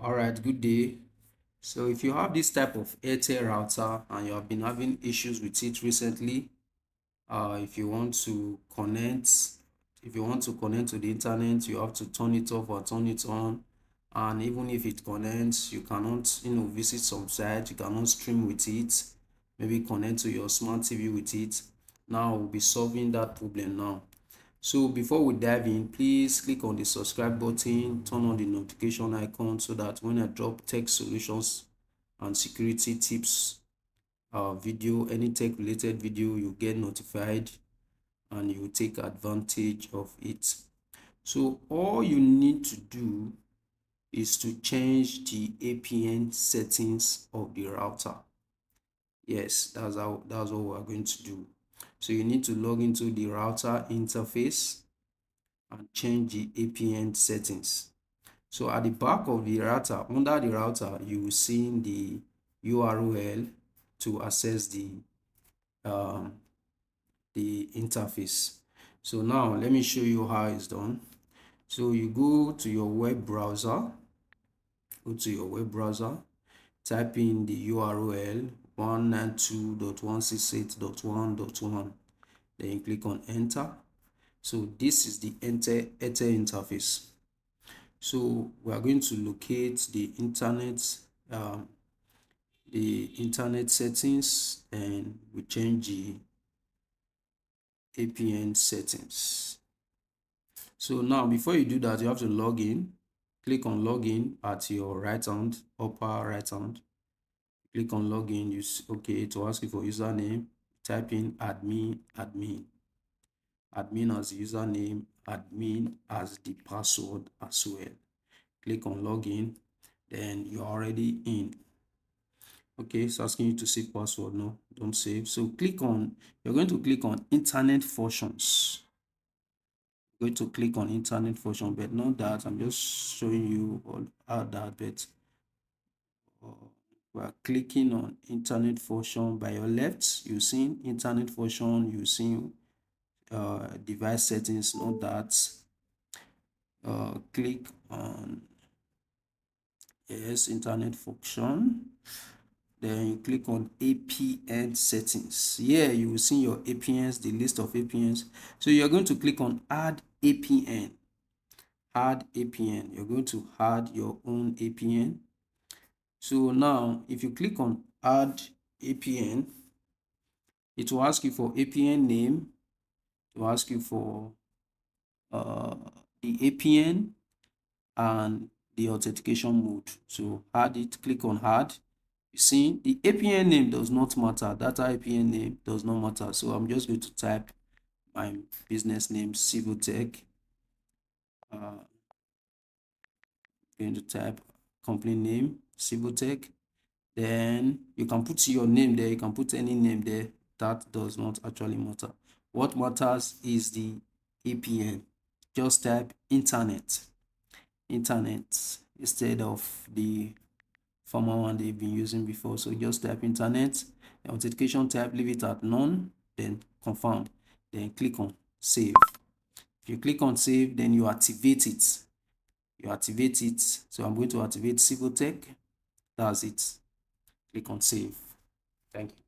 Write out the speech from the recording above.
All right, good day. So if you have this type of Airtel router and you have been having issues with it recently, if you want to connect, to the internet, you have to turn it off or turn it on. And even if it connects, you cannot, visit some site, you cannot stream with it, maybe connect to your smart TV with it. Now we'll be solving that problem now. So before we dive in, please click on the subscribe button, turn on the notification icon so that when I drop tech solutions and security tips video, any tech related video, you get notified and you take advantage of it. So all you need to do is to change the APN settings of the router. Yes, that's what we're going to do. So you need to log into the router interface and change the APN settings. So at the back of the router, under the router, you will see the URL to access the interface. So now let me show you how it's done. So you go to your web browser, type in the URL 192.168.1.1, then you click on enter. So this is the Airtel interface. So we are going to locate the internet settings, and we change the APN settings. So now before you do that, you have to log in. Click on login at your right hand, upper right hand. Click on login. Okay, to ask you for username, type in admin as the username, admin as the password as well. Click on login, then you're already in. Okay, it's asking you to save password. No, don't save. So you're going to click on internet functions. You're going to click on internet function, but not that. I'm just showing you how that, but we're clicking on internet function. By your left, you see internet function, you see device settings, not that. Click on yes, internet function, then you click on APN settings. Here you will see your APNs, the list of APNs. So you're going to click on add APN. You're going to add your own APN. So now if you click on add APN, it will ask you for APN name. It will ask you for the APN and the authentication mode. So add it, click on add. You see the APN name does not matter. Data APN name does not matter. So I'm just going to type my business name, Civil Tech. Going to type company name, Civil Tech. Then you can put your name there. You can put any name there. That does not actually matter. What matters is the APN. Just type internet instead of the former one they've been using before. So just type internet. The authentication type, leave it at none, then confirm, then click on save. If you click on save, then you activate it. So I'm going to activate Civil Tech. That's it. Click on save. Thank you.